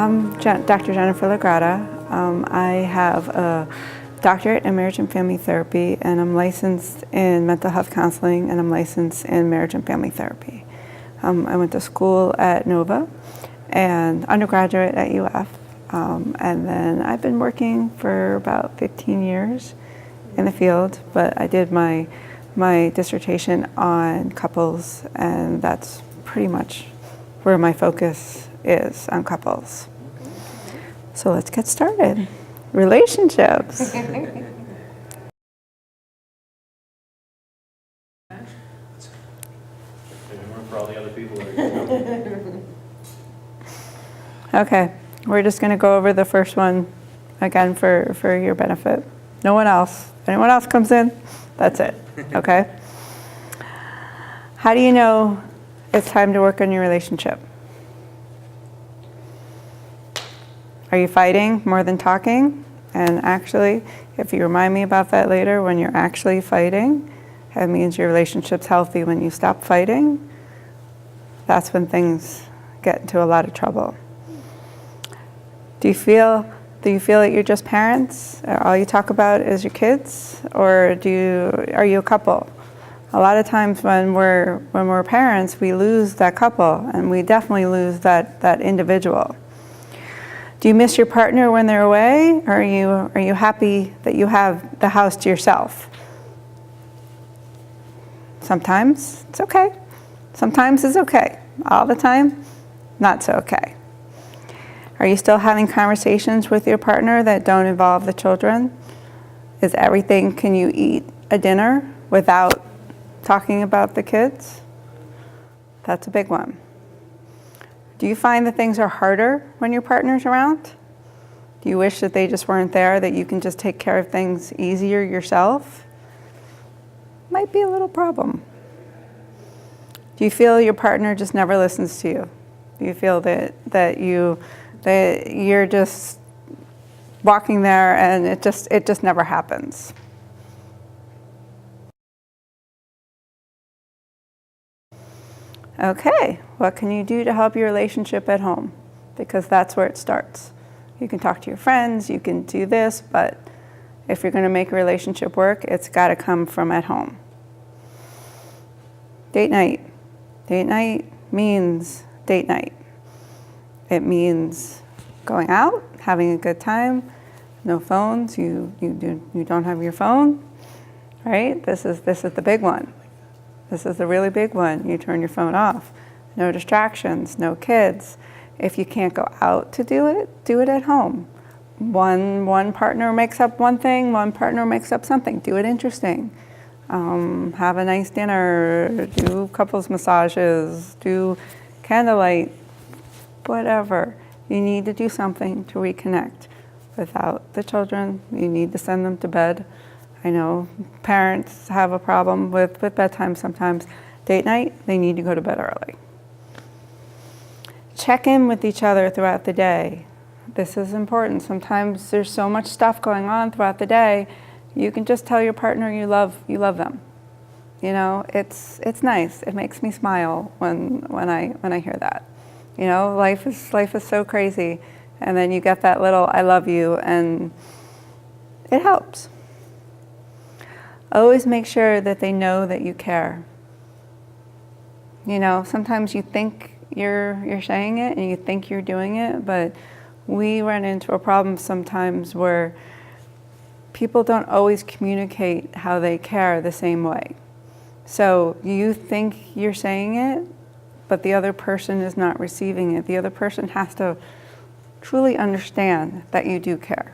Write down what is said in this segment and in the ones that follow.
I'm Dr. Jennifer Lagrotte. I have a doctorate in marriage and family therapy, and I'm licensed in mental health counseling, and I'm licensed in marriage and family therapy. I went to school at Nova and undergraduate at UF, and then I've been working for about 15 years in the field, but I did my dissertation on couples, and that's pretty much where my focus is, on couples. So let's get started. Relationships. For all the other people that are going. Okay, we're just going to go over the first one again for your benefit. No one else. If anyone else comes in, that's it. Okay? How do you know it's time to work on your relationship? Are you fighting more than talking? And actually, if you remind me about that later, when you're actually fighting, that means your relationship's healthy. When you stop fighting, that's when things get into a lot of trouble. Do you feel that you're just parents? All you talk about is your kids? Or are you a couple? A lot of times when we're parents, we lose that couple, and we definitely lose that individual. Do you miss your partner when they're away? Or are you happy that you have the house to yourself? Sometimes it's okay. Sometimes it's okay. All the time, not so okay. Are you still having conversations with your partner that don't involve the children? Can you eat a dinner without talking about the kids? That's a big one. Do you find that things are harder when your partner's around? Do you wish that they just weren't there, that you can just take care of things easier yourself? Might be a little problem. Do you feel your partner just never listens to you? Do you feel that you're just walking there and it just never happens? Okay, what can you do to help your relationship at home? Because that's where it starts. You can talk to your friends, you can do this, but if you're going to make a relationship work, it's got to come from at home. Date night. Date night means date night. It means going out, having a good time, no phones. You don't have your phone, right? This is the big one. This is the really big one. You turn your phone off. No distractions, no kids. If you can't go out to do it at home. One partner makes up one thing, one partner makes up something. Do it interesting. Have a nice dinner, do couples massages, do candlelight, whatever. You need to do something to reconnect. Without the children, you need to send them to bed. I know parents have a problem with bedtime sometimes. Date night, they need to go to bed early. Check in with each other throughout the day. This is important. Sometimes there's so much stuff going on throughout the day, you can just tell your partner you love them. You know, it's nice. It makes me smile when I hear that. You know, life is so crazy, and then you get that little "I love you," and it helps. Always make sure that they know that you care. You know, sometimes you think you're saying it and you think you're doing it, but we run into a problem sometimes where people don't always communicate how they care the same way. So you think you're saying it, but the other person is not receiving it. The other person has to truly understand that you do care.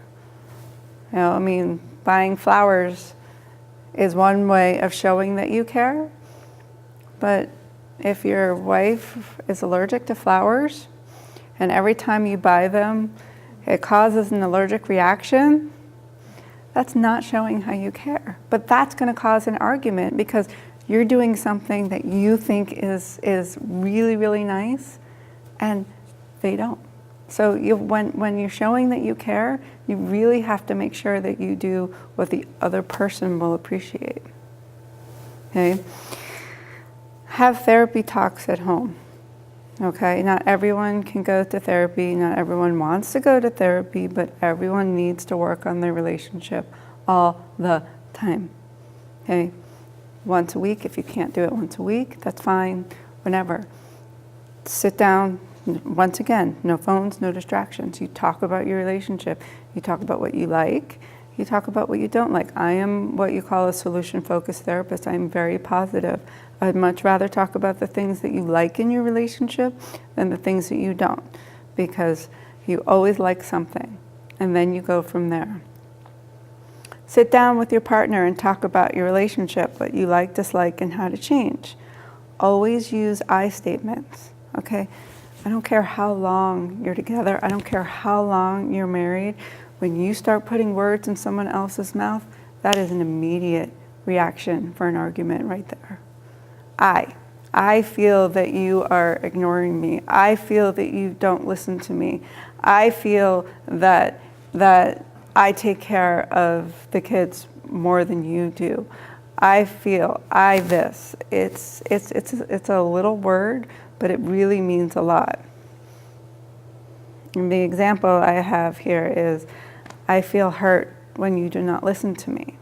You know, I mean, buying flowers is one way of showing that you care, but if your wife is allergic to flowers and every time you buy them it causes an allergic reaction, that's not showing how you care. But that's going to cause an argument because you're doing something that you think is really, really nice and they don't. So when you're showing that you care, you really have to make sure that you do what the other person will appreciate. Okay? Have therapy talks at home. Okay, not everyone can go to therapy, not everyone wants to go to therapy, but everyone needs to work on their relationship all the time. Okay, once a week, if you can't do it once a week, that's fine, whenever. Sit down, once again, no phones, no distractions. You talk about your relationship, you talk about what you like, you talk about what you don't like. I am what you call a solution-focused therapist. I'm very positive. I'd much rather talk about the things that you like in your relationship than the things that you don't, because you always like something, and then you go from there. Sit down with your partner and talk about your relationship, what you like, dislike, and how to change. Always use I statements, okay? I don't care how long you're together. I don't care how long you're married. When you start putting words in someone else's mouth, that is an immediate reaction for an argument right there. I feel that you are ignoring me. I feel that you don't listen to me. I feel that I take care of the kids more than you do. I feel, this. It's a little word, but it really means a lot. And the example I have here is, I feel hurt when you do not listen to me.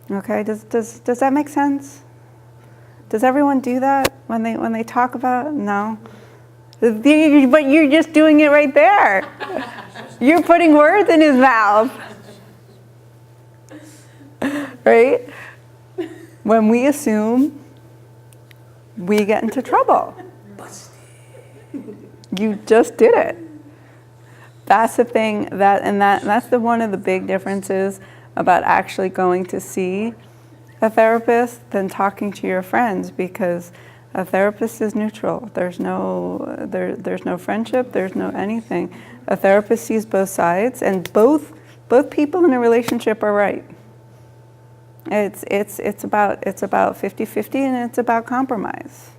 Okay, does that make sense? Does everyone do that when they talk about it? No? But you're just doing it right there. You're putting words in his mouth. Right? When we assume, we get into trouble. You just did it. That's the thing, that's one of the big differences about actually going to see a therapist than talking to your friends, because a therapist is neutral. There's no friendship, there's no anything. A therapist sees both sides, and both people in a relationship are right. It's about 50-50, and it's about compromise.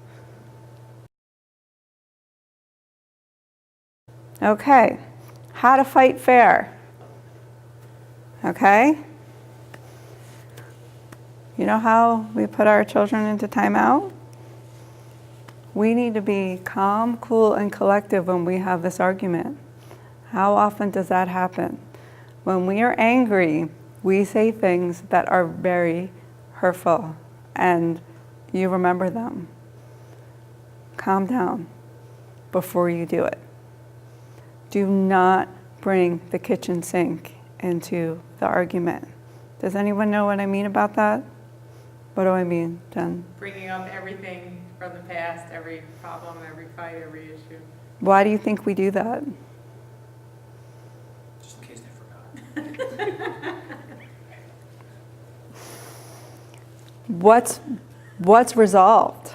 Okay. How to fight fair. Okay? You know how we put our children into timeout? We need to be calm, cool, and collective when we have this argument. How often does that happen? When we are angry, we say things that are very hurtful, and you remember them. Calm down before you do it. Do not bring the kitchen sink into the argument. Does anyone know what I mean about that? What do I mean, Jen? Bringing up everything from the past, every problem, every fight, every issue. Why do you think we do that? Just in case they forgot. What's resolved?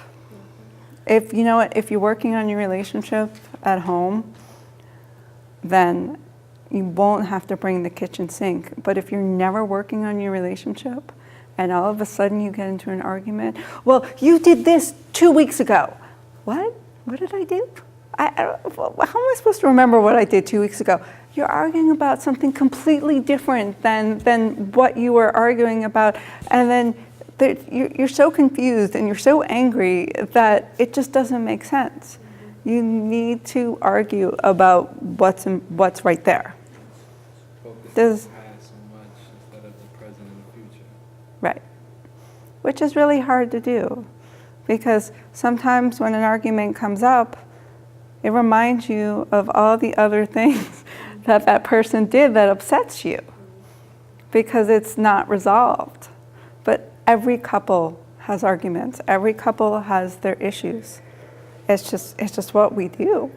If you know what, if you're working on your relationship at home, then you won't have to bring the kitchen sink. But if you're never working on your relationship, and all of a sudden you get into an argument, well, you did this 2 weeks ago. What? What did I do? How am I supposed to remember what I did 2 weeks ago? You're arguing about something completely different than what you were arguing about, and then you're so confused and you're so angry that it just doesn't make sense. You need to argue about what's right there. Focus on the past so much instead of the present and the future. Right. Which is really hard to do, because sometimes when an argument comes up, it reminds you of all the other things that person did that upsets you, because it's not resolved. But every couple has arguments. Every couple has their issues. It's just what we do.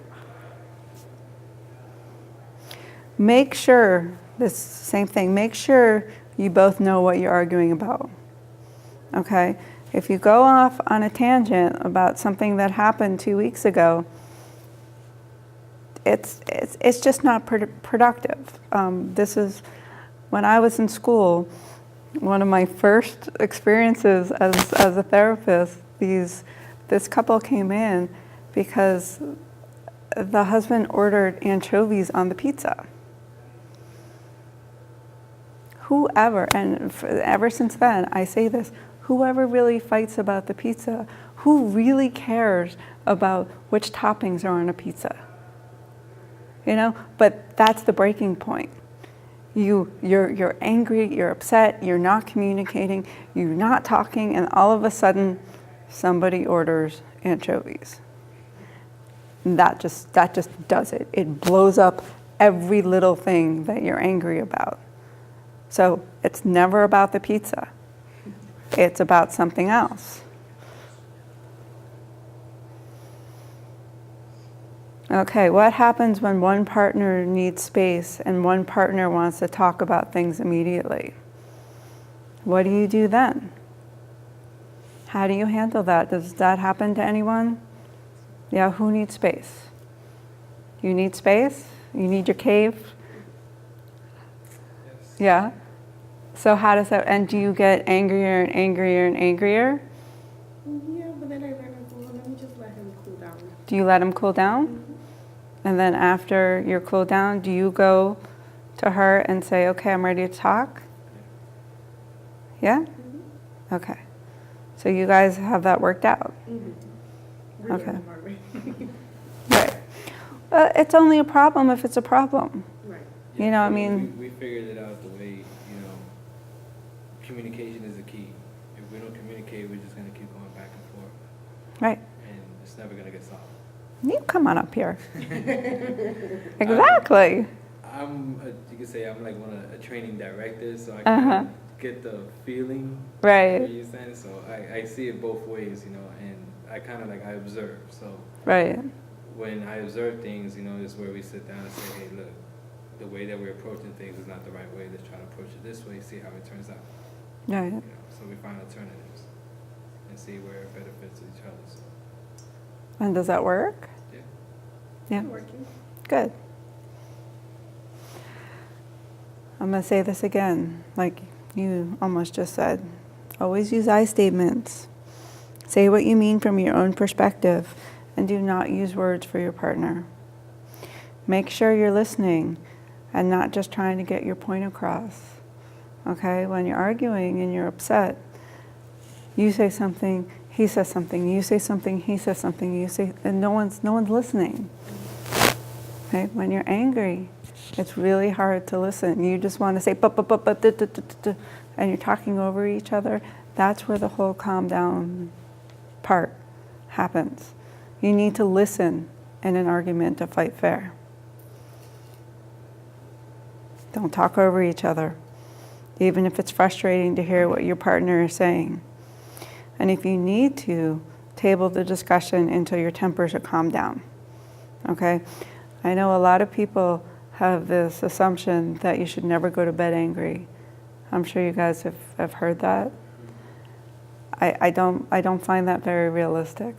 Make sure, this same thing, make sure you both know what you're arguing about. Okay? If you go off on a tangent about something that happened 2 weeks ago, it's just not productive. This is, when I was in school, one of my first experiences as a therapist, this couple came in because the husband ordered anchovies on the pizza. Whoever, and ever since then, I say this, Whoever really fights about the pizza, who really cares about which toppings are on a pizza? You know, but that's the breaking point. You're angry, you're upset, you're not communicating, you're not talking, and all of a sudden somebody orders anchovies. And that just does it. It blows up every little thing that you're angry about. So it's never about the pizza. It's about something else. Okay, what happens when one partner needs space and one partner wants to talk about things immediately? What do you do then? How do you handle that? Does that happen to anyone? Yeah, who needs space? You need space? You need your cave? Yes. Yeah? So how does that, and do you get angrier and angrier and angrier? Yeah, but then I realized, well, let me just let him cool down. Do you let him cool down? And then after you're cooled down, do you go to her and say, okay, I'm ready to talk? Yeah? Okay. So you guys have that worked out? Really Okay. hard way. Right. It's only a problem if it's a problem. Right. You know, I mean, we figured it out the way, communication is the key. If we don't communicate, we're just going to keep going back and forth. right. And it's never going to get solved. You come on up here. Exactly. You could say I'm like a training director, so I Uh-huh. can get the feeling Right. what you're saying. So I see it both ways, and I kind of I observe. So Right. when I observe things, is where we sit down and say, hey, look, the way that we're approaching things is not the right way. Let's try to approach it this way, see how it turns out. Right. So we find alternatives and see where it benefits each other. So, And does that work? yeah. Yeah. Working. Good. I'm going to say this again, like you almost just said. Always use I statements. Say what you mean from your own perspective, and do not use words for your partner. Make sure you're listening and not just trying to get your point across. Okay? When you're arguing and you're upset, you say something, he says something, you say something, he says something, you say, and no one's listening. Okay? When you're angry, it's really hard to listen. You just want to say, and you're talking over each other. That's where the whole calm down part happens. You need to listen in an argument to fight fair. Don't talk over each other, even if it's frustrating to hear what your partner is saying. And if you need to, table the discussion until your tempers are calmed down. Okay? I know a lot of people have this assumption that you should never go to bed angry. I'm sure you guys have heard that. I don't find that very realistic.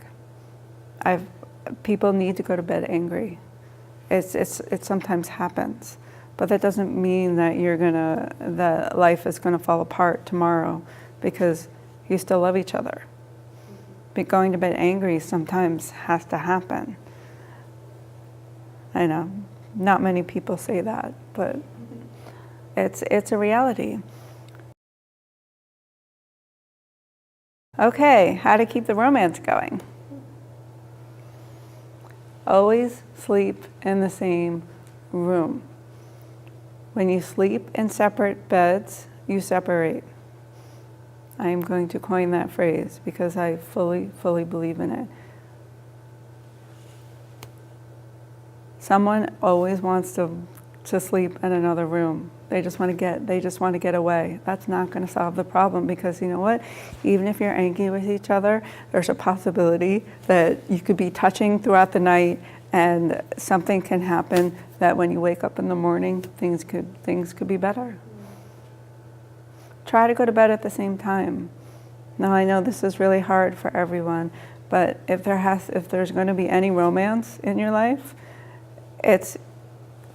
People need to go to bed angry. It sometimes happens, but that doesn't mean that that life is gonna fall apart tomorrow because you still love each other. But going to bed angry sometimes has to happen. I know, not many people say that, but it's a reality. Okay, how to keep the romance going. Always sleep in the same room. When you sleep in separate beds, you separate. I am going to coin that phrase because I fully believe in it. Someone always wants to sleep in another room. They just want to get away. That's not going to solve the problem because you know what? Even if you're angry with each other, there's a possibility that you could be touching throughout the night and something can happen that when you wake up in the morning, things could be better. Try to go to bed at the same time. Now I know this is really hard for everyone, but if there's going to be any romance in your life, it's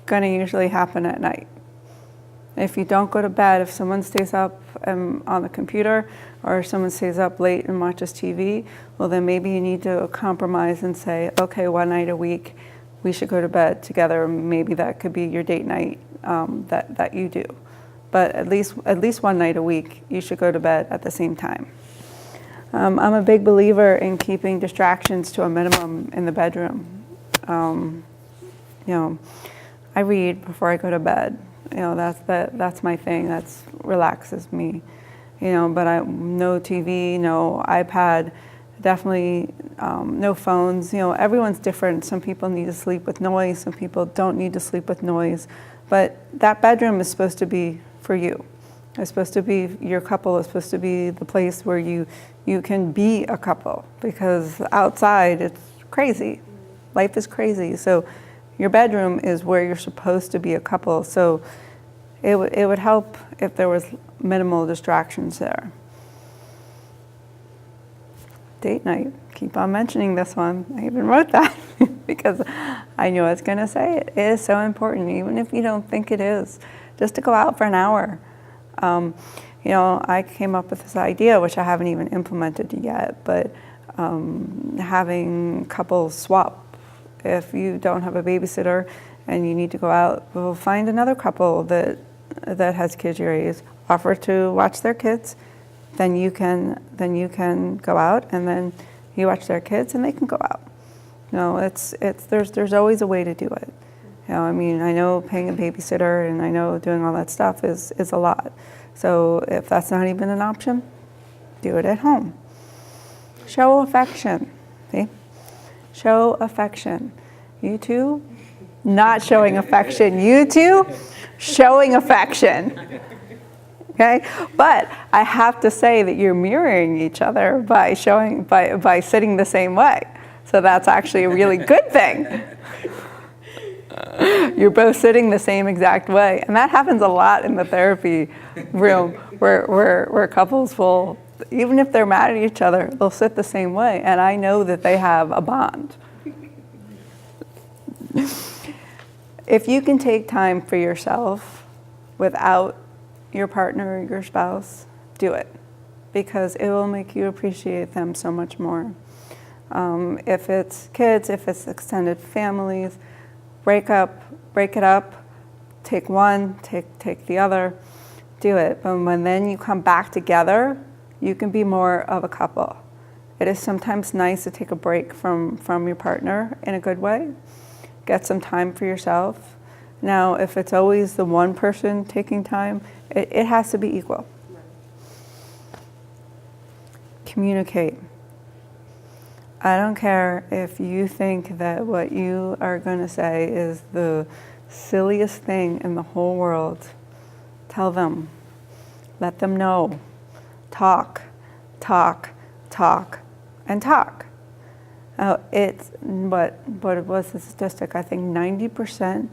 going to usually happen at night. If you don't go to bed, if someone stays up on the computer or someone stays up late and watches TV, well then maybe you need to compromise and say, okay, one night a week we should go to bed together. Maybe that could be your date night that you do. But at least one night a week you should go to bed at the same time. I'm a big believer in keeping distractions to a minimum in the bedroom. You know, I read before I go to bed. You know, that's my thing. That's relaxes me. You know, but no TV, no iPad, definitely no phones. You know, everyone's different. Some people need to sleep with noise. Some people don't need to sleep with noise. But that bedroom is supposed to be for you. It's supposed to be, your couple is supposed to be the place where you can be a couple, because outside it's crazy. Life is crazy. So your bedroom is where you're supposed to be a couple. So it would help if there was minimal distractions there. Date night. Keep on mentioning this one. I even wrote that because I knew I was going to say it. It is so important, even if you don't think it is, just to go out for an hour. You know, I came up with this idea, which I haven't even implemented yet, but having couples swap. If you don't have a babysitter and you need to go out, we'll find another couple that has kids your age, offer to watch their kids, then you can go out, and then you watch their kids and they can go out. You know, there's always a way to do it. You know, I mean, I know paying a babysitter and I know doing all that stuff is a lot. So if that's not even an option, do it at home. Show affection. See? Show affection. You two, not showing affection. You two, showing affection. Okay? But I have to say that you're mirroring each other by sitting the same way. So that's actually a really good thing. You're both sitting the same exact way. And that happens a lot in the therapy room where couples will, even if they're mad at each other, they'll sit the same way. And I know that they have a bond. If you can take time for yourself without your partner or your spouse, do it, because it will make you appreciate them so much more. If it's kids, if it's extended families, break it up, take one, take the other, do it. But then you come back together, you can be more of a couple. It is sometimes nice to take a break from your partner in a good way. Get some time for yourself. Now, if it's always the one person taking time, it has to be equal. Communicate. I don't care if you think that what you are going to say is the silliest thing in the whole world. Tell them. Let them know. Talk, talk, talk, and talk. It's what was the statistic? I think 90%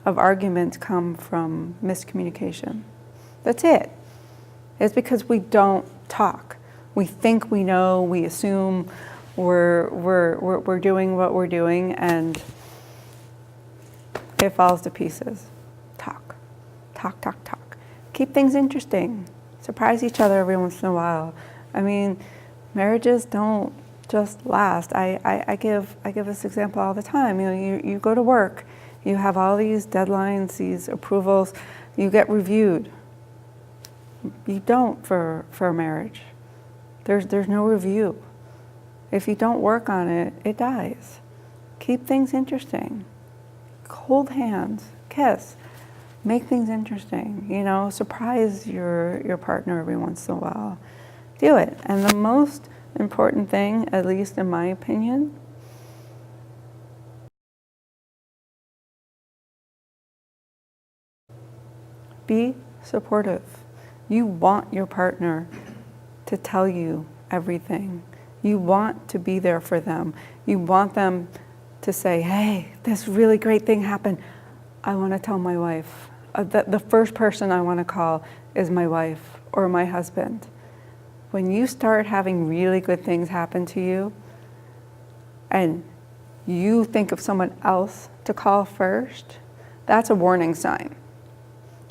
of arguments come from miscommunication. That's it. It's because we don't talk. We think we know, we assume we're doing what we're doing, and it falls to pieces. Talk, talk, talk, talk. Keep things interesting. Surprise each other every once in a while. I mean, marriages don't just last. I give this example all the time. You know, you go to work, you have all these deadlines, these approvals, you get reviewed. You don't for a marriage. There's no review. If you don't work on it, it dies. Keep things interesting. Hold hands, kiss, make things interesting. You know, surprise your partner every once in a while. Do it. And the most important thing, at least in my opinion, be supportive. You want your partner to tell you everything. You want to be there for them. You want them to say, hey, this really great thing happened. I want to tell my wife. The first person I want to call is my wife or my husband. When you start having really good things happen to you and you think of someone else to call first, that's a warning sign.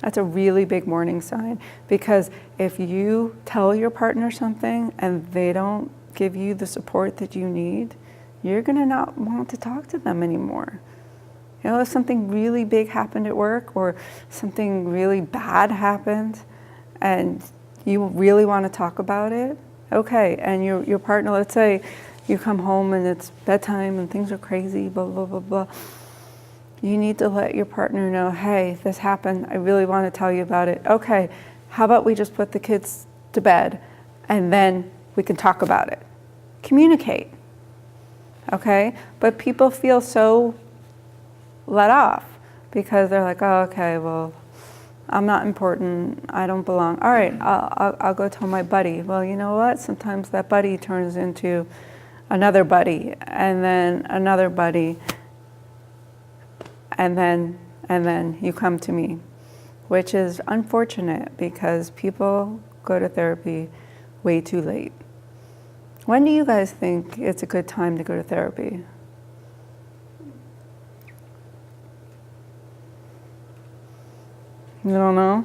That's a really big warning sign, because if you tell your partner something and they don't give you the support that you need, you're going to not want to talk to them anymore. You know, if something really big happened at work or something really bad happened and you really want to talk about it, Okay, and your partner, let's say you come home and it's bedtime and things are crazy, blah, blah, blah, blah. You need to let your partner know, hey, this happened. I really want to tell you about it. Okay, how about we just put the kids to bed and then we can talk about it. Communicate, okay? But people feel so let off because they're like, oh, okay, well, I'm not important. I don't belong. All right, I'll go tell my buddy. Well, you know what? Sometimes that buddy turns into another buddy and then another buddy. And then you come to me, which is unfortunate because people go to therapy way too late. When do you guys think it's a good time to go to therapy? You don't know?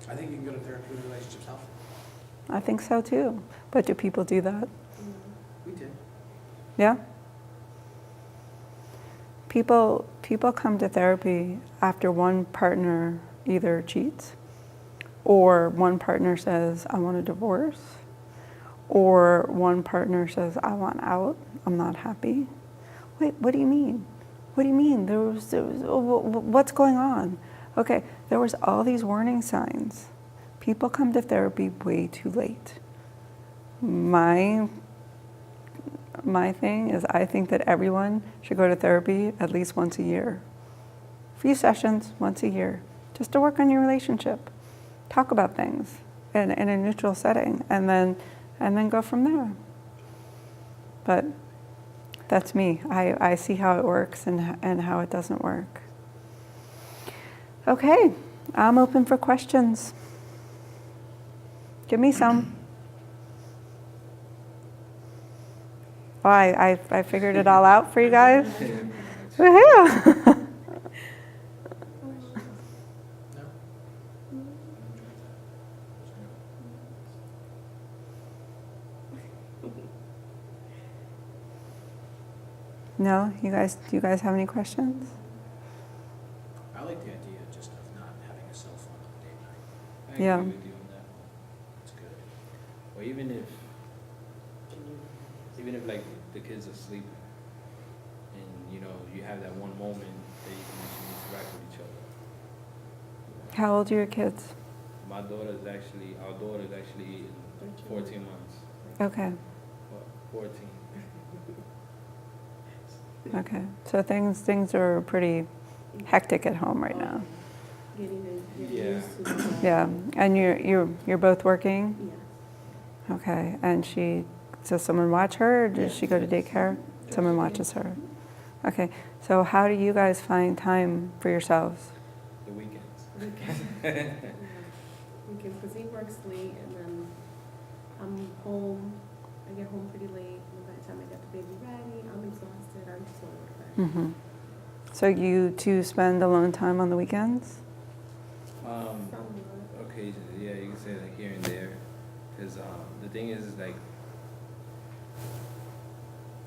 I think you can go to therapy when relationships healthy. I think so too. But do people do that? We did. Yeah? People come to therapy after one partner either cheats, or one partner says, I want a divorce, or one partner says, I want out, I'm not happy. Wait, what do you mean? What do you mean? There was what's going on? Okay, there was all these warning signs. People come to therapy way too late. My thing is I think that everyone should go to therapy at least once a year. Few sessions, once a year, just to work on your relationship. Talk about things in a neutral setting and then go from there. But that's me. I see how it works and how it doesn't work. Okay, I'm open for questions. Give me some. Well, I figured it all out for you guys. Woohoo! No, do you guys have any questions? I like the idea just of not having a cell phone on date night. I Yeah. agree with you on that. It's good. Or even if like the kids are sleeping and you have that one moment that you can actually interact with each other. How old are your kids? Our daughter is actually 14 months. Okay, What, 14. okay. So things are pretty hectic at home right now. Getting Yeah. used to that. Yeah, and you're both working? Yes. Okay, and does someone watch her, or does she go to daycare? Someone watches her. Okay, so how do you guys find time for yourselves? The weekends. Because he works late and then I'm home. I get home pretty late. And by the time I get the baby ready, I'm exhausted. I'm just not Mm-hmm. So you two spend alone time on the weekends? Occasionally, yeah, you can say like here and there. Because the thing is like,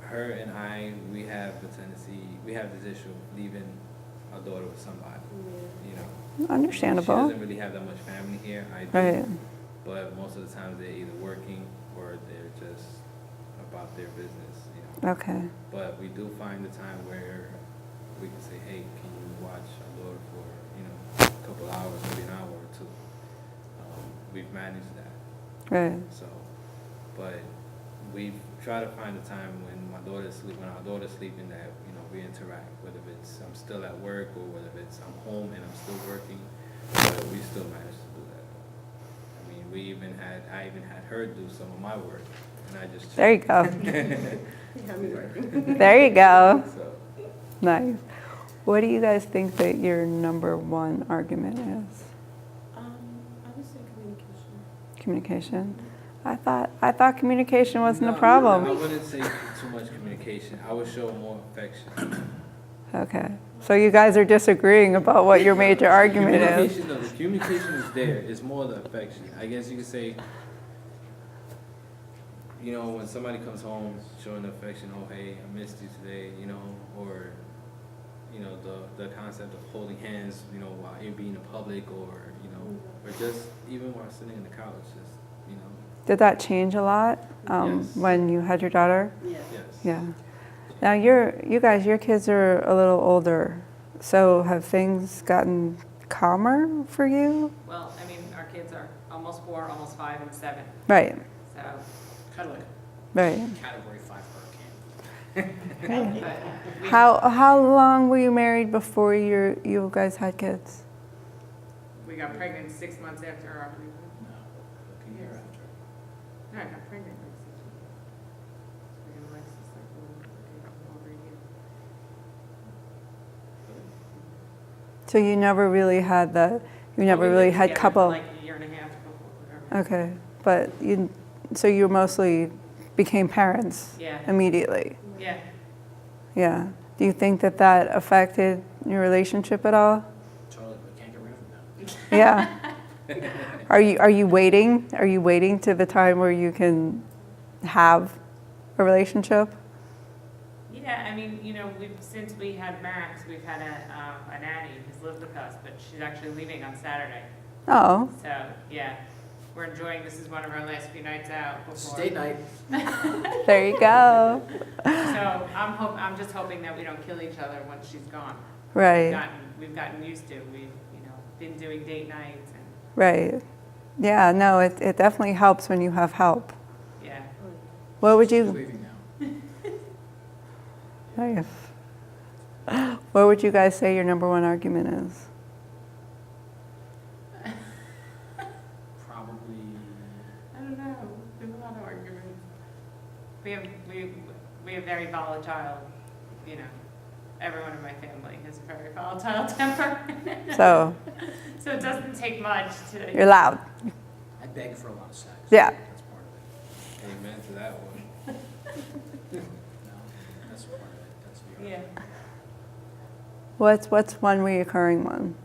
her and I, we have this issue of leaving our daughter with somebody, Understandable. She doesn't really have that much family here, I do. Right. But most of the times they're either working or they're just about their business, Okay. But we do find the time where we can say, hey, can you watch our daughter for, a couple hours, maybe an hour or two. We've managed that. Right. So, but we try to find a time when our daughter's sleeping that, we interact, whether it's I'm still at work or whether it's I'm home and I'm still working, but we still manage to do that. I mean, I even had her do some of my work, and I just There you go. Yeah, me working. There you go. So, Nice. What do you guys think that your number one argument is? I would say communication. Communication? I thought communication wasn't a I problem. wouldn't say too much communication. I would show more affection. Okay. So you guys are disagreeing about what your major argument is. The communication is there. It's more the affection. I guess you could say, when somebody comes home showing affection, oh, hey, I missed you today, or you know, the concept of holding hands, you know, while you're being in public, or, you know, or just even while sitting on the couch, just, you know. Did that change a lot Yes. when you had your daughter? Yeah. Yes. Yeah. Now you guys, your kids are a little older, so have things gotten calmer for you? Well, I mean, our kids are almost 4, almost 5, and 7, Right, so. Kind of like right. a Category 5 hurricane. But we- How long were you married before you guys had kids? We got pregnant 6 months after our honeymoon. No, like a year after. No, I got pregnant like 6 months. So we had Alexis like over a year. So you never really had you never Well, we really lived had together for couple. like a year and a half before, whatever. Okay, but so you mostly became parents Yeah, immediately. yeah. Yeah. Do you think that affected your relationship at all? Totally, but can't get rid of them now. Yeah. Are you waiting? Are you waiting to the time where you can have a relationship? Yeah, I mean, you know, since we had Max, we've had a nanny who's lived with us, but she's actually leaving on Saturday. Oh, So, yeah, we're enjoying, this is one of our last few nights out This is before. date night. there you go. So I'm just hoping that we don't kill each other once she's gone. Right, We've gotten used to, we've, you know, been doing date nights and, right. Yeah, no, it definitely helps when you have help. yeah. What would She's you, leaving now. nice. What would you guys say your number one argument is? Probably, I don't know, there's a lot of arguments. We have very volatile, you know, everyone in my family has a very volatile temper. So, So it doesn't take much to. you're loud. I beg for a lot of sex. Yeah. That's part of it. Amen to that one. No, that's part of it. That's the Yeah. What's one reoccurring one?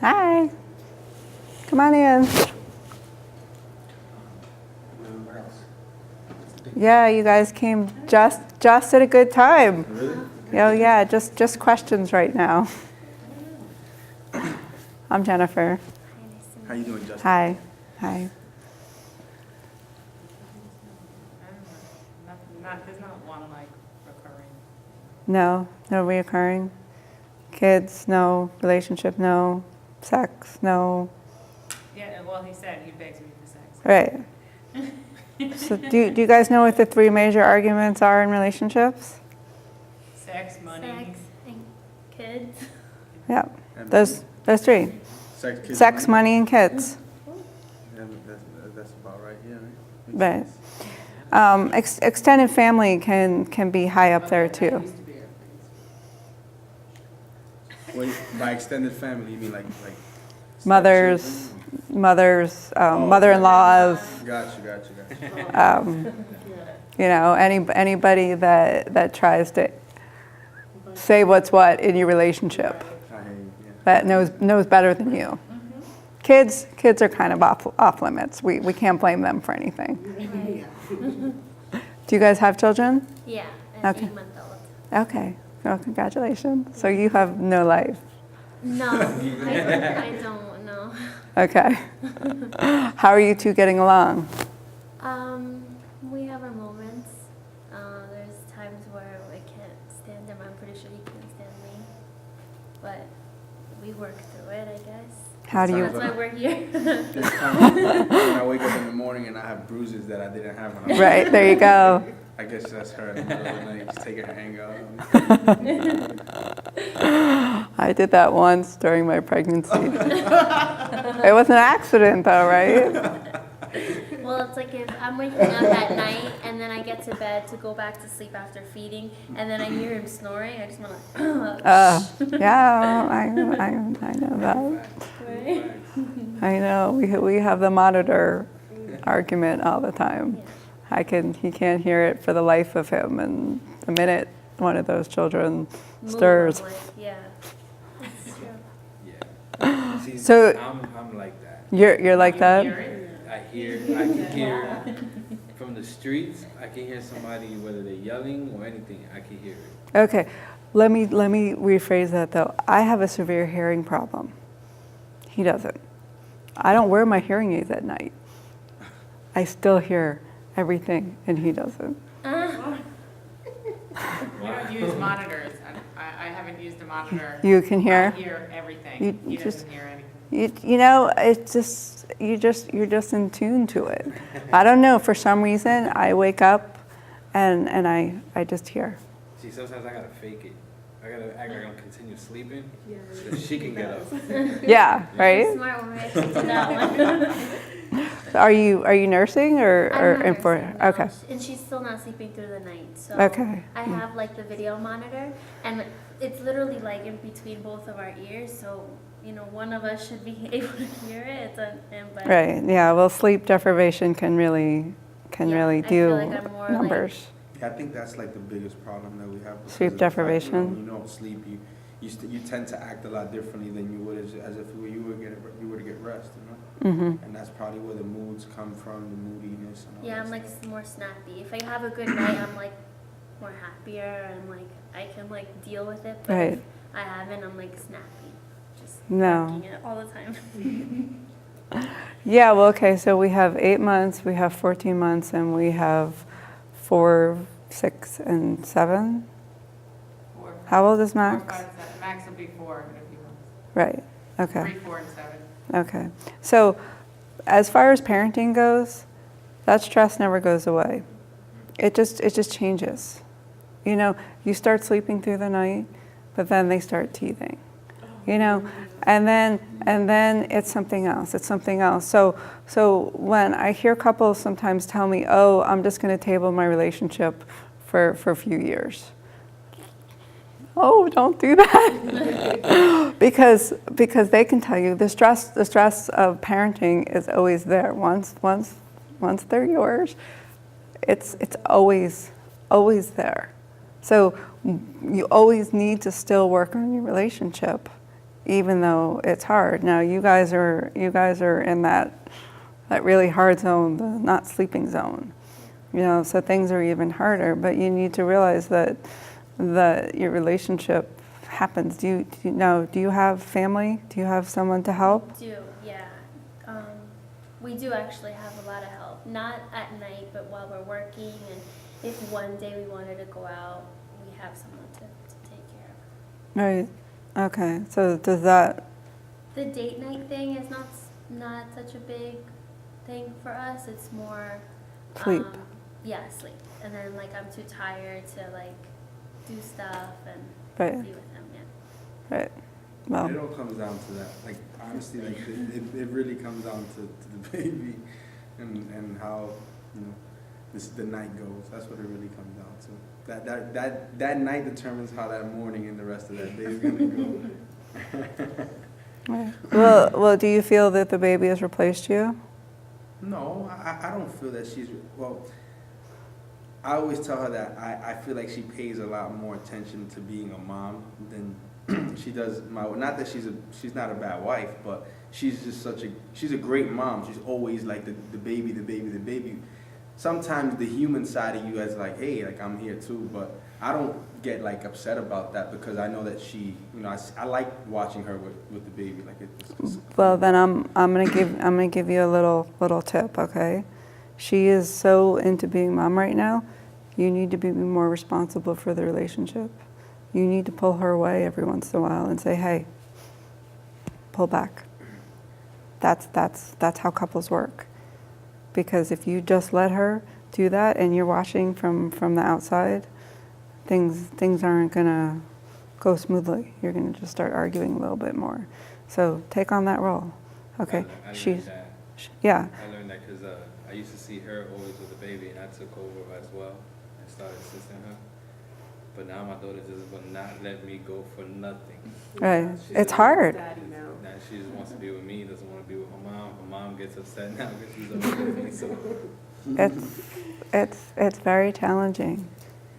Hi. Come on in. What else? Yeah, you guys came just at a good time. Really? Oh yeah, just questions right now. I'm Jennifer. How you doing, Justin? Hi. Hi. I don't know, there's not one like recurring. No reoccurring. Kids, no. Relationship, no. Sex, no. Yeah, well, he said he begs me for sex. Right. So do you guys know what the 3 major arguments are in relationships? Sex, money. Sex and kids. Yeah. And Those 3. sex, kids, Sex, money, and kids. Yeah, that's about right. Yeah. Right. Makes Right. sense. Extended family can be high up there Okay, that too. used to be our things. Wait, by extended family, you mean like Mothers, stepchildren? mother-in-laws, Got you. you know, anybody that tries to say what's what in your relationship, I hear you. Yeah. that knows better than you. Kids are kind of off limits. We can't blame them for anything. Do you guys have children? Yeah, an Okay. 8-month-old. Okay. Well, congratulations. So you have no life. No, I don't know. Okay. How are you two getting along? We have our moments. There's times where I can't stand him. I'm pretty sure he can't stand me. But we work through it, I guess. How do So you? that's why we're here. There's times when I wake up in the morning and I have bruises that I didn't have when I was Right, there you go. I guess that's her in the middle of the night, just taking her anger out. I did that once during my pregnancy. It was an accident though, right? Well, it's like if I'm waking up at night and then I get to bed to go back to sleep after feeding, and then I hear him snoring, I just want to. Yeah, I know that. Right? I know. We have the monitor argument all the time. He can't hear it for the life of him, and the minute one of those children stirs. Move, I'm like, yeah, that's true. Yeah. See, So- I'm like that. You're like You that? hear it? I can hear the streets, I can hear somebody, whether they're yelling or anything, I can hear it. Okay, let me rephrase that though. I have a severe hearing problem. He doesn't. I don't wear my hearing aids at night. I still hear everything, and he doesn't. We don't use monitors. I haven't used a monitor. You can hear? I hear everything. You He just- doesn't hear anything. You know, it's just you're just in tune to it. I don't know. For some reason, I wake up, and I just hear. See, sometimes I gotta fake it. I gotta act like I'm continue sleeping, Yeah. so she can get up. Yeah, right. Smart woman, I should do that one. Are you nursing or I'm in not for? nursing now, Okay. and she's still not sleeping through the night. So Okay. I have like the video monitor, and it's literally like in between both of our ears. So one of us should be able to hear it. It's on him, but Right. Yeah. Well, sleep deprivation can really I do feel like I'm more numbers. Yeah, I think that's like the biggest problem that we have. because Sleep of the fact, deprivation. When you don't sleep, you tend to act a lot differently than you would as if you were to get rest, Mm-hmm. And that's probably where the moods come from, the moodiness and all yeah, that I'm like stuff. more snappy. If I have a good night, I'm like more happier and like I can like deal with it. But Right. if I haven't, I'm like snappy, just No. working it all the time. Yeah. Well. Okay. So we have 8 months. We have 14 months, and we have 4, 6, and 7. 4, How old is 4, Max? 5, 7. Max will be 4 in a few months. Right. Okay. 3, 4, and 7. Okay. So as far as parenting goes, that stress never goes away. It just changes. You start sleeping through the night, but then they start teething. And then it's something else. It's something else. So when I hear couples sometimes tell me, "Oh, I'm just going to table my relationship for a few years." Oh, don't do that. because they can tell you the stress of parenting is always there. Once they're yours, it's always there. So you always need to still work on your relationship, even though it's hard. Now you guys are in that really hard zone, the not sleeping zone. So things are even harder. But you need to realize that your relationship happens. Do you have family? Do you have someone to help? We do, yeah. We do actually have a lot of help. Not at night, but while we're working. And if one day we wanted to go out, we have someone to take care of. Right. Okay. So does that? The date night thing is not such a big thing for us. It's more Sleep. Yeah, sleep. And then like I'm too tired to like do stuff and Right. be with them. Yeah. Right. Well. It all comes down to that. Like honestly, like it really comes down to the baby and how the night goes. That's what it really comes down to. That night determines how that morning and the rest of that day is gonna go. Right. Well, do you feel that the baby has replaced you? No, I don't feel that she's, well, I always tell her that I feel like she pays a lot more attention to being a mom than she does not that she's not a bad wife, but she's just she's a great mom. She's always like the baby. Sometimes the human side of you is like, hey, like I'm here too, but I don't get like upset about that because I know that she, I like watching her with the baby. Like it's Well, then I'm gonna give you a little tip, okay? She is so into being mom right now. You need to be more responsible for the relationship. You need to pull her away every once in a while and say, "Hey, pull back." That's how couples work. Because if you just let her do that and you're watching from the outside, things aren't gonna go smoothly. You're gonna just start arguing a little bit more. So take on that role, okay? I She's, learned that. yeah, I learned that because I used to see her always with the baby, and I took over as well and started assisting her. But now my daughter just will not let me go for nothing. right. She's It's a- hard. Daddy now. Now she just wants to be with me, doesn't want to be with her mom. Her mom gets upset now because she's upset with me. So It's very challenging,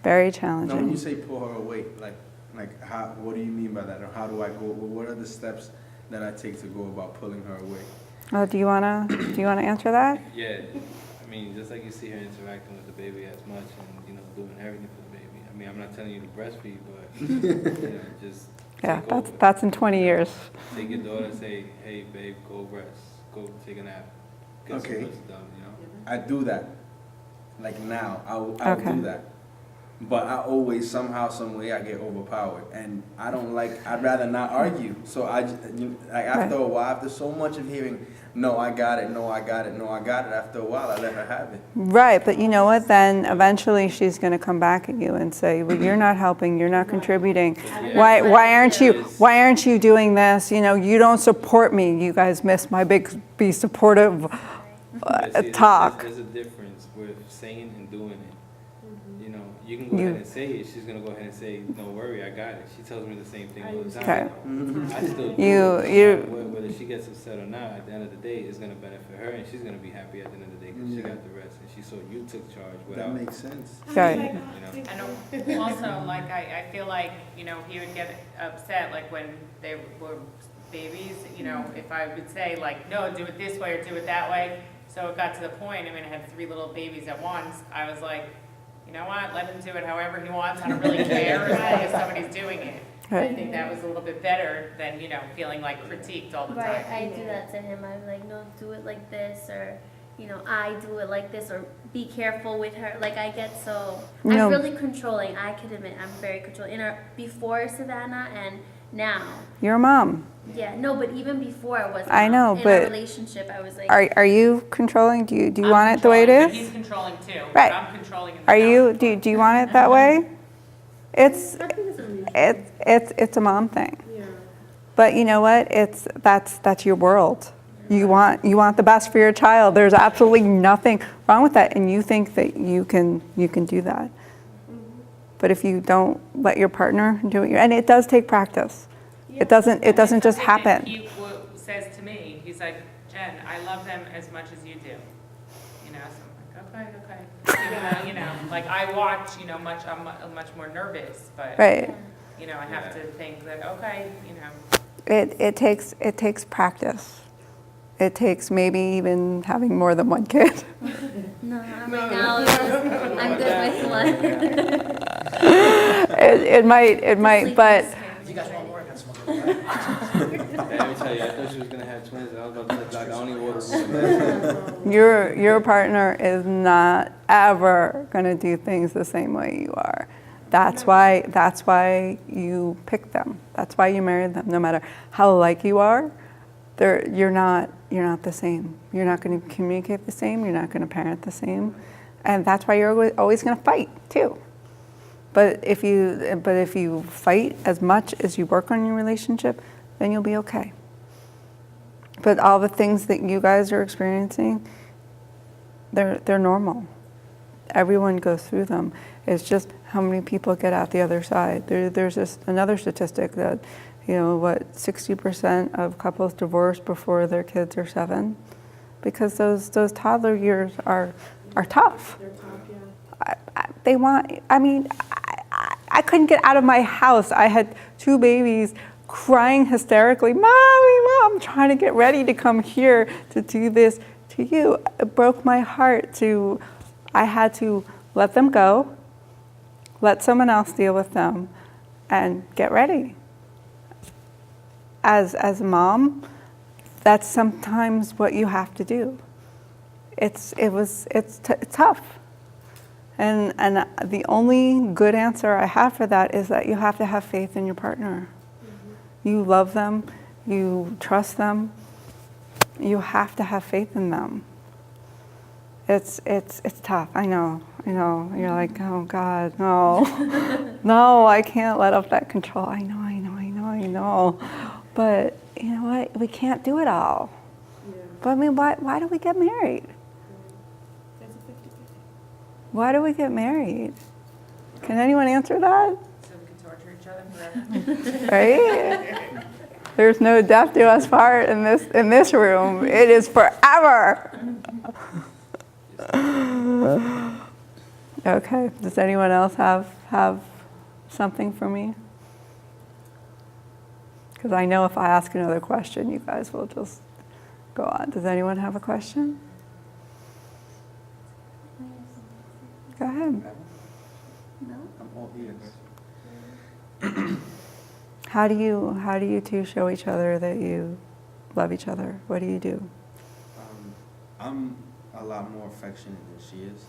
very Now, when you challenging. say pull her away, like how? What do you mean by that? Or how do I go? What are the steps that I take to go about pulling her away? Oh, do you wanna answer that? yeah, I mean, just like you see her interacting with the baby as much and, you know, doing everything for the baby. I mean, I'm not telling you to breastfeed, but, you know, just Yeah, take over. that's in 20 years. Take your daughter and say, hey, babe, go rest. Go take a nap. Get Okay. some rest done, you know? I do that. Like now, I'll Okay. do that. But I always, somehow, some way, I get overpowered. And I don't like, I'd rather not argue. So like after a while, after so much of hearing, no, I got it, no, I got it, no, I got it, after a while, I let her have it. Right, but you know what? Then eventually she's going to come back at you and say, "Well, you're not helping. You're not contributing. Why aren't you doing this? You know, you don't support me. You guys miss my be supportive But see, talk." There's a difference with saying and doing it. You know, you can go ahead and say it. She's gonna go ahead and say, "Don't worry, I got it." She tells me the same thing all the Okay. time. I still do You- it. Whether she gets upset or not, at the end of the day, it's gonna benefit her, and she's gonna be happy at the end of the day because she got the rest, and she saw you took charge That without, makes sense. Right. you know. And also, like, I feel like, you know, he would get upset, like, when they were babies, you know, if I would say, like, no, do it this way or do it that way. So it got to the point, I mean, I had 3 little babies at once. I was like, you know what, let him do it however he wants. I don't really care as long as somebody's doing it. I Right. think that was a little bit better than, you know, feeling like critiqued all the Right, time. I do that to him. I'm like, no, do it like this, or, you know, I do it like this, or be careful with her. Like, I get so, No. I'm really controlling. I could admit I'm very controlling. Before Savannah and now. You're a mom. Yeah, no, but even before I was I know, in but a relationship, I was like, Are you controlling? Do you I'm want it the way it controlling, but is? He's controlling too. Right. I'm controlling him. Are you? Do you want it that way? It's I think it's a mutual. it's a mom thing. Yeah. But you know what? That's your world. You want the best for your child. There's absolutely nothing wrong with that, and you think that you can do that. But if you don't let your partner do it, and it does take practice. It doesn't just Something that happen. He says to me, he's like, Jen, I love them as much as you do. You know, so I'm like, okay. Even though, you know, like I watch, you know, I'm much more nervous, but, Right. you know, I have to think that, okay, you know. It takes practice. It takes maybe even having more than one kid. no, right now I'm good with one. It might, but If you guys want more, I got some more. Let me tell you, I thought she was gonna have twins. I was about to say, like, I only ordered your partner is not ever gonna do things the same way you are. That's why you picked them. That's why you married them. No matter how alike you are, you're not the same. You're not going to communicate the same. You're not going to parent the same, and that's why you're always going to fight too. But if you fight as much as you work on your relationship, then you'll be okay. But all the things that you guys are experiencing, they're normal. Everyone goes through them. It's just how many people get out the other side. There's just another statistic that, 60% of couples divorce before their kids are 7, because those toddler years are tough. They're tough, yeah. I couldn't get out of my house. I had 2 babies crying hysterically, "Mommy, Mom, I'm trying to get ready to come here to do this to you." It broke my heart I had to let them go, let someone else deal with them, and get ready. As a mom, that's sometimes what you have to do. It's tough. And the only good answer I have for that is that you have to have faith in your partner. You love them, you trust them, you have to have faith in them. It's tough, I know. You're like, oh God, no. No, I can't let up that control. I know. But you know what? We can't do it all. Yeah. But I mean, why do we get married? It's a 50-50. Why do we get married? Can anyone answer that? So we can torture each other forever. Right? There's no death do us part in this room. It is forever. Okay. Does anyone else have something for me? Because I know if I ask another question, you guys will just go on. Does anyone have a question? ahead. No? I'm all ears. How do you two show each other that you love each other? What do you do? I'm a lot more affectionate than she is.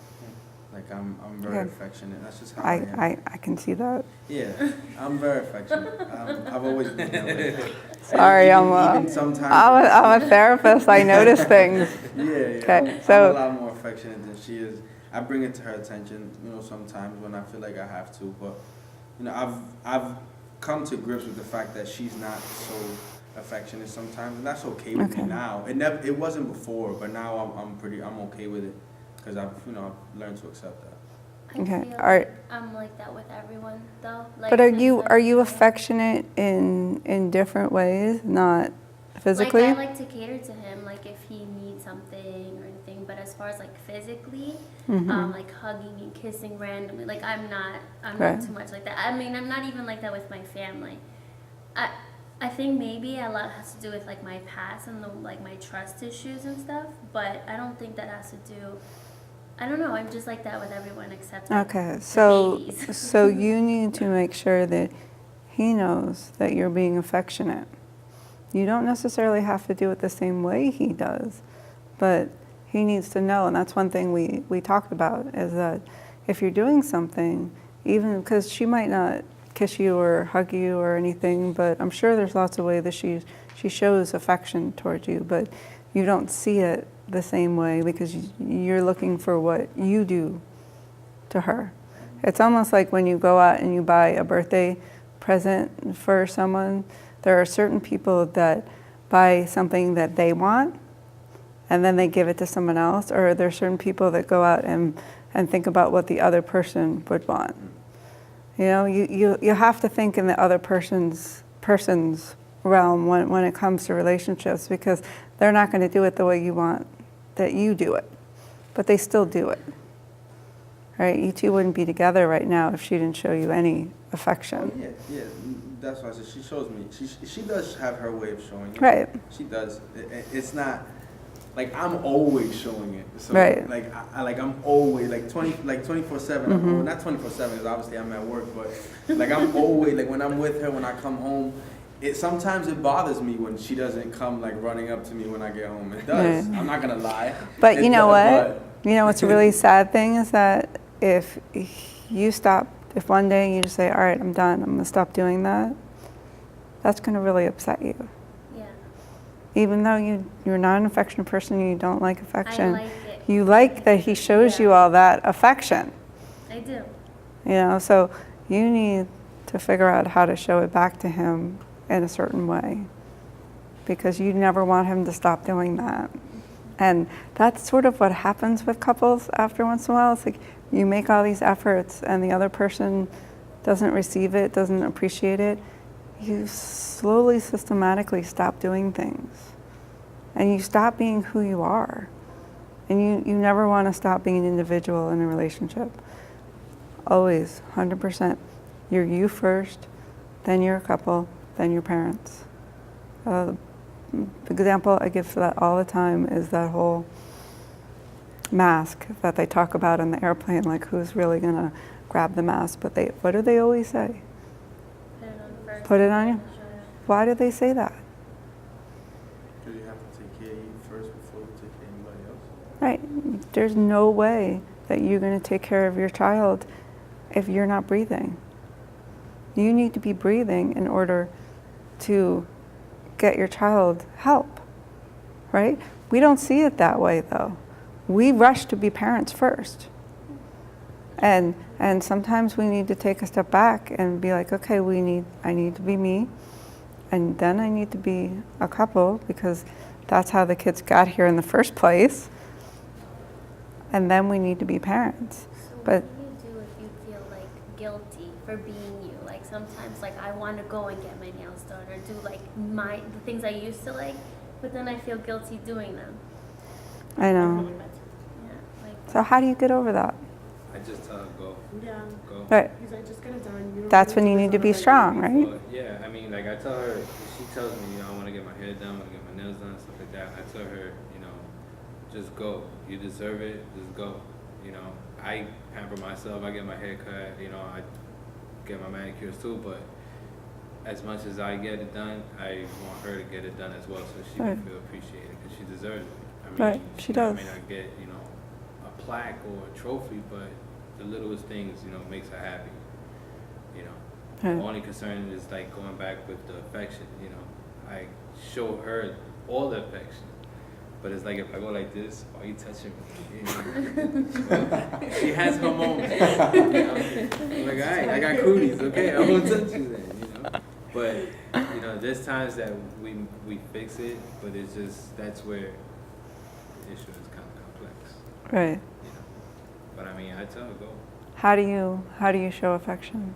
Like I'm very Okay. affectionate. That's just how I am. I can see that. Yeah, I'm very affectionate. I've always been that way. Sorry, Even sometimes. I'm a therapist. I notice things. Yeah. Okay, I'm so- a lot more affectionate than she is. I bring it to her attention, sometimes when I feel like I have to. But I've come to grips with the fact that she's not so affectionate sometimes, and that's okay with Okay. me now. It wasn't before, but now I'm okay with it because I've learned to accept that. I Okay, feel are- like I'm like that with everyone though. Like, But are since you I'm- affectionate in different ways, not physically? Like I like to cater to him, like if he needs something or anything. But as far as like physically, Mhm. like hugging and kissing randomly, like I'm not Right. too much like that. I mean, I'm not even like that with my family. I think maybe a lot has to do with like my past and like my trust issues and stuff. But I don't think that has to do. I don't know. I'm just like that with everyone except like, Okay, the so babies. so you need to make sure that he knows that you're being affectionate. You don't necessarily have to do it the same way he does, but he needs to know, and that's one thing we talked about, is that if you're doing something, even because she might not kiss you or hug you or anything, but I'm sure there's lots of ways that she shows affection towards you, but you don't see it the same way because you're looking for what you do to her. It's almost like when you go out and you buy a birthday present for someone, there are certain people that buy something that they want and then they give it to someone else, or there are certain people that go out and think about what the other person would want. You have to think in the other person's realm when it comes to relationships, because they're not going to do it the way you want that you do it, but they still do it. Right? You two wouldn't be together right now if she didn't show you any affection. Oh, yeah. That's why I said she shows me. She does have her way of showing it. Right. She does. It's not like I'm always showing it. So, Right. Like I'm always 24/7. Mm-hmm. Well, not 24/7 because obviously I'm at work, but like I'm always like when I'm with her, when I come home. Sometimes it bothers me when she doesn't come like running up to me when I get home. It does. Right. I'm not gonna lie. But It you know does, what? You know what's a really sad thing is that if you stop, if one day you just say, all right, I'm done, I'm gonna stop doing that, that's gonna really upset you. yeah, Even though you're not an affectionate person, you don't like affection, I like it. you like that he shows Yeah. you all that affection. I do. So you need to figure out how to show it back to him in a certain way, because you never want him to stop doing that. And that's sort of what happens with couples after once in a while. It's like you make all these efforts and the other person doesn't receive it, doesn't appreciate it. You slowly, systematically stop doing things. And you stop being who you are. And you never want to stop being an individual in a relationship. Always, 100%. You're you first, then you're a couple, then your parents. The example I give for that all the time is that whole mask that they talk about in the airplane, like who's really gonna grab the mask, but what do they always say? Put it on first. Put it on you? Sure. Why do they say that? Because you have to take care of you first before you take care of anybody else. Right, there's no way that you're gonna take care of your child if you're not breathing. You need to be breathing in order to get your child help, right? We don't see it that way though. We rush to be parents first. And sometimes we need to take a step back and be like, okay, I need to be me, and then I need to be a couple, because that's how the kids got here in the first place. And then we need to be parents. So But what do you do if you feel like guilty for being you? Like sometimes like I want to go and get my nails done or do like the things I used to like, but then I feel guilty doing them. I know. Yeah, like So how do you get over that? I just tell her go, Yeah. go. Right. He's like, just get it done. You don't That's really when you do need this to be on a strong, regular right? Well, yeah, I mean, like I tell her, she tells me, I want to get my hair done, I want to get my nails done, stuff like that. I tell her, just go. You deserve it, just go. You know, I pamper myself. I get my hair cut. You know, I get my manicures too. But as much as I get it done, I want her to get it done as well, so she can feel appreciated, because she deserves it. I mean, Right, she does. may not get, you know, a plaque or a trophy, but the littlest things, you know, makes her happy. You know, Right. the only concern is like going back with the affection. You know, I show her all the affection, but it's like if I go like this, why are you touching me? You know? She has her moment. You know? I'm like, all right, I got cooties, okay, I won't touch you then. You know, but you know, there's times that we fix it, but it's just that's where the issue is kind of complex. Right. You know, but I mean, I tell her go. How do you show affection?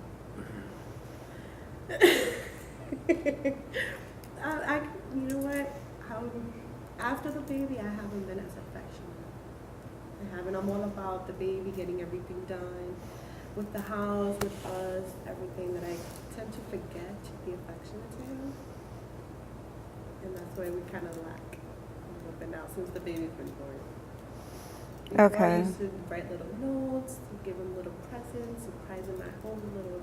You know what? After the baby, I haven't been as affectionate. I haven't. I'm all about the baby, getting everything done with the house, with us, everything, that I tend to forget to be affectionate to him. And that's where we kind of lack a little bit now since the baby's been born. Before, Okay. I used to write little notes, to give him little presents, surprise him at home, little,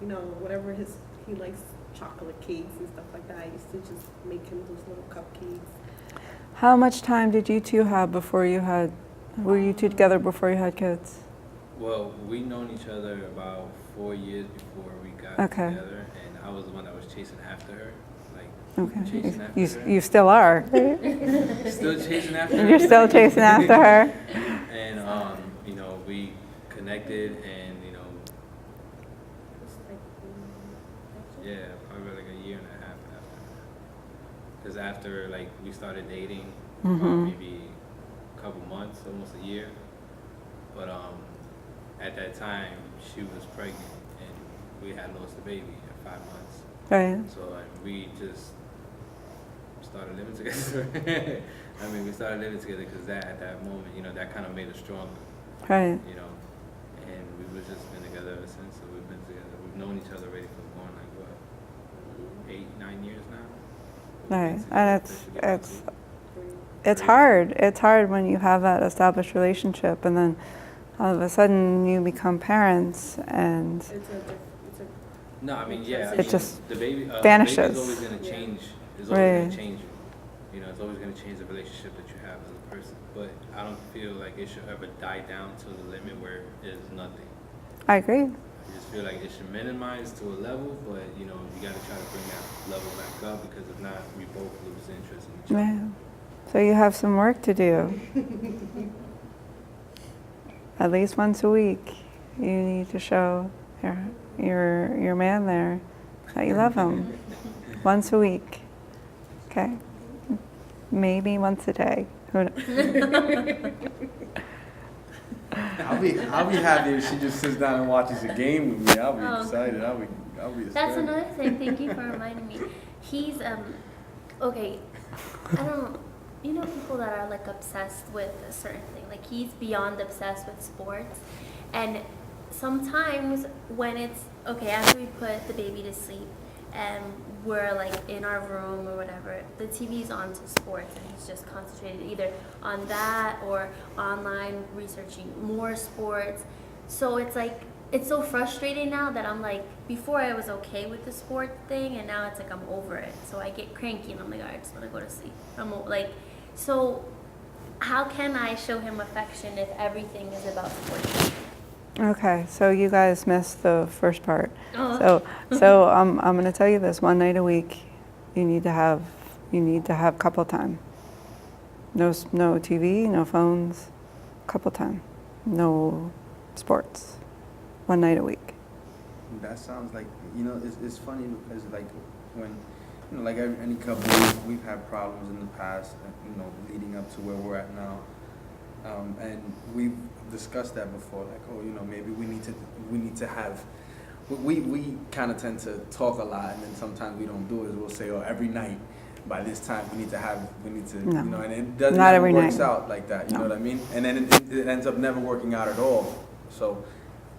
you know, whatever he likes, chocolate cakes and stuff like that. I used to just make him those little cupcakes. How much time did you two have before you had? Were you two together before you had kids? Well, we known each other about 4 years before we got Okay. together, and I was the one that was chasing after her, like Okay. chasing after her. You still are. Still chasing after her. You're still chasing after her. And you know, we connected, and you know, Just like, yeah, probably like a year and a half after. Because after like we started dating, maybe a couple months, almost a year. But at that time, she was pregnant, and we had lost the baby at 5 months. Right. So we just started living together. I mean, we started living together because at that moment, you know, that kind of made us stronger, Right. you know. And we've just been together ever since. So we've been together. We've known each other already for going like what, 8, 9 years now. Right. We've been And together officially about it's 2. it's hard. It's hard when you have that established relationship, and then all of a sudden you become parents, and it's a No, I mean, yeah. I It mean, just the baby vanishes. The baby's always going to Yeah. change. It's always going Right. to change you. You know, it's always going to change the relationship that you have as a person. But I don't feel like it should ever die down to the limit where it's nothing. I agree. I just feel like it should minimize to a level, but you know, you got to try to bring that level back up, because if not, we both lose interest in each other. Yeah. So you have some work to do. At least once a week, you need to show your man there that you love him. Once a week. Okay. Maybe once a day. Who knows? I'll be happy if she just sits down and watches a game with me. I'll be Oh. excited. I'll be That's ecstatic. another thing. Thank you for reminding me. He's okay. I don't. You know, people that are like obsessed with a certain thing. Like he's beyond obsessed with sports, and sometimes when it's okay after we put the baby to sleep and we're like in our room or whatever, the TV's on to sports, and he's just concentrated either on that or online researching more sports. So it's like, it's so frustrating now that I'm like, before I was okay with the sport thing, and now it's like I'm over it. So I get cranky and I'm like, I just want to go to sleep. Like, so how can I show him affection if everything is about sports? Okay, so you guys missed the first part. Oh. So I'm going to tell you this: one night a week, you need to have couple time. No TV, no phones, couple time, no sports. One night a week. That sounds like, you know, it's funny because like when, you know, like any couple, we've had problems in the past, you know, leading up to where we're at now. And we've discussed that before, like, oh, you know, maybe we need to have, we kind of tend to talk a lot, and then sometimes we don't do it. We'll say, oh, every night by this time we need to, No. you know, and it doesn't Not never every works night. out like that, you No. know what I mean? And then it ends up never working out at all. So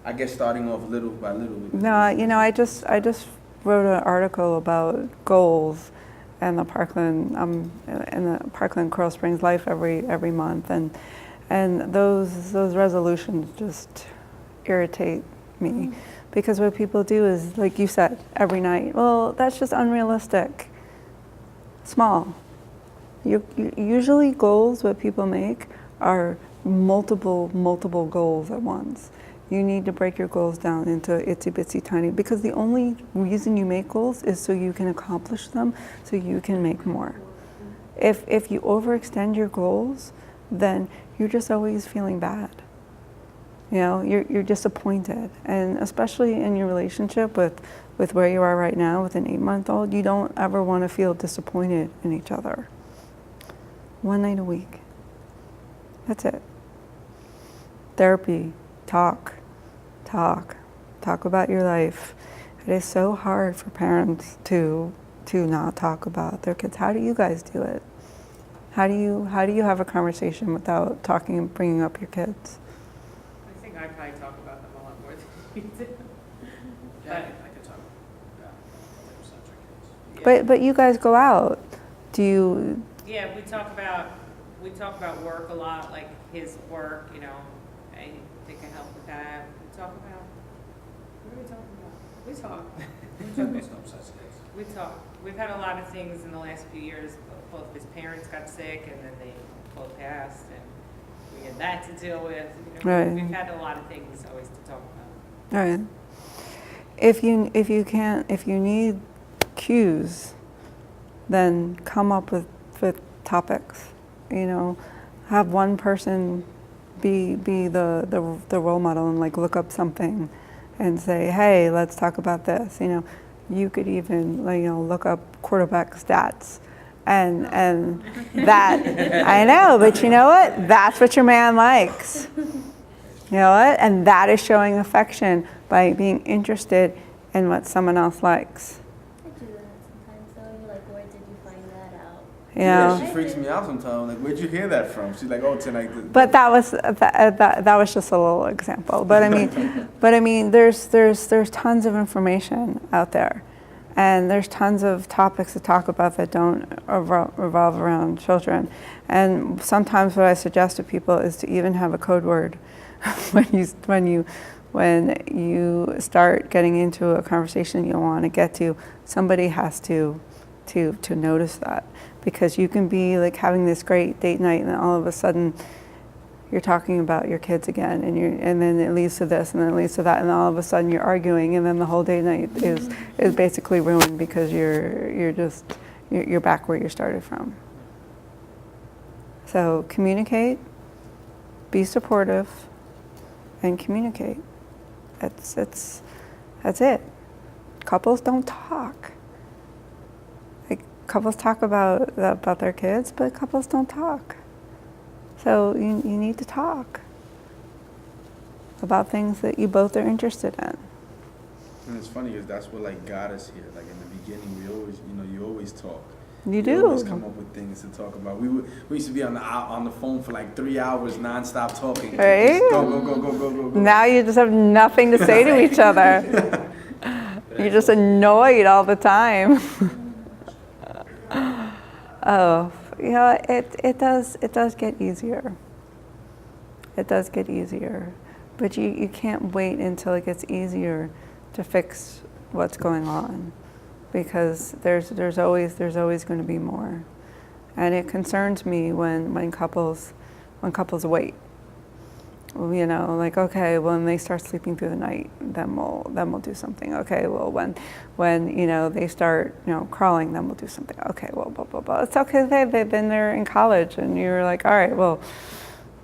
I guess starting off little by little. No, you know, I just wrote an article about goals and the Parkland, in the Parkland Coral Springs Life every month, and And those resolutions just irritate me. Because what people do is, like you said, every night, well, that's just unrealistic. Small. Usually goals, what people make, are multiple goals at once. You need to break your goals down into itsy bitsy tiny, because the only reason you make goals is so you can accomplish them, so you can make more. If you overextend your goals, then you're just always feeling bad. You know, you're disappointed. And especially in your relationship with where you are right now with an 8-month-old, you don't ever want to feel disappointed in each other. 1 night a week. That's it. Therapy. Talk about your life. It is so hard for parents to not talk about their kids. How do you guys do it? How do you have a conversation without talking and bringing up your kids? I think I probably talk about them a lot more than you do. Yeah, I could talk about subject kids. Yeah. But you guys go out. Do you? Yeah, we talk about work a lot, like his work, you know, and they can help with that. We talk about, what are we talking about? We talk. We talk. We've had a lot of things in the last few years. Both of his parents got sick, and then they both passed, and we had that to deal with. You know, Right. We've had a lot of things always to talk about. All right. If you need cues, then come up with topics. You know, have one person be the role model and like look up something and say, hey, let's talk about this. You know, you could even look up quarterback stats. And that, I know, but you know what? That's what your man likes. You know what? And that is showing affection by being interested in what someone else likes. I do that sometimes though. You're like, where did you find that out? You Yeah, know? she freaks me out sometimes. Like, where'd you hear that from? She's like, oh, tonight. But that was just a little example. But I mean, there's tons of information out there. And there's tons of topics to talk about that don't revolve around children. And sometimes what I suggest to people is to even have a code word when you start getting into a conversation you want to get to. Somebody has to notice that, because you can be like having this great date night, and then all of a sudden you're talking about your kids again, and then it leads to this, and then it leads to that, and all of a sudden you're arguing, and then the whole day night is basically ruined because you're back where you started from. So communicate, be supportive, and communicate. That's it. Couples don't talk. Like, couples talk about their kids, but couples don't talk. So you need to talk about things that you both are interested in. And it's funny because that's what like got us here. Like in the beginning, we always, you always talk. You You always do. come up with things to talk about. We used to be on the phone for like 3 hours nonstop talking. Right? Just go. Now you just have nothing to say to each other. You're just annoyed all the time. Oh, it does get easier. It does get easier. But you can't wait until it gets easier to fix what's going on, because there's always going to be more. And it concerns me when couples wait. Well, like, okay, when they start sleeping through the night, then we'll do something. Okay, well, when they start crawling, then we'll do something. Okay, well, blah blah blah. It's okay. Then they're in college, and you're like, all right, well,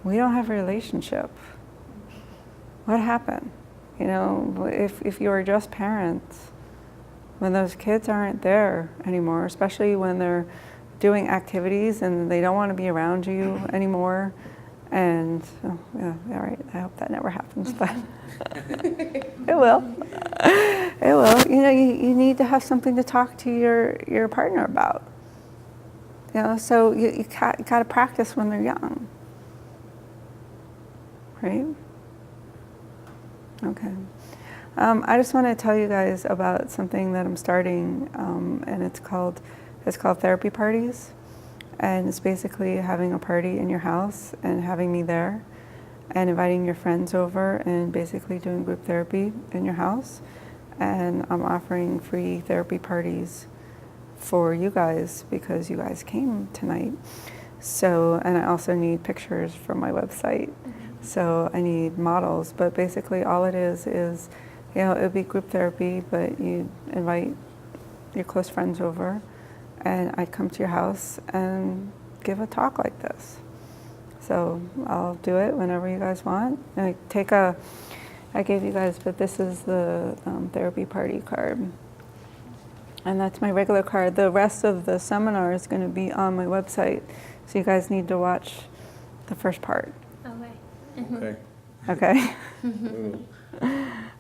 we don't have a relationship. What happened? If you were just parents, when those kids aren't there anymore, especially when they're doing activities and they don't want to be around you anymore. And yeah, all right, I hope that never happens, but it will. It will. You need to have something to talk to your partner about. So you got to practice when they're young, right? Okay. I just want to tell you guys about something that I'm starting, and it's called therapy parties. And it's basically having a party in your house and having me there and inviting your friends over and basically doing group therapy in your house. And I'm offering free therapy parties for you guys because you guys came tonight. So, and I also need pictures for my website. So I need models, but basically all it is, you know, it would be group therapy, but you invite your close friends over and I'd come to your house and give a talk like this. So I'll do it whenever you guys want. And I gave you guys, but this is the therapy party card. And that's my regular card. The rest of the seminar is going to be on my website. So you guys need to watch the first part. Okay. Okay. Okay?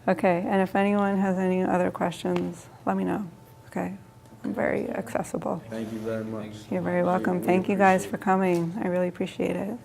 Okay, and if anyone has any other questions, let me know. Okay? I'm very accessible. Thank you very much. You're very welcome. Thank you guys for coming. I really appreciate it.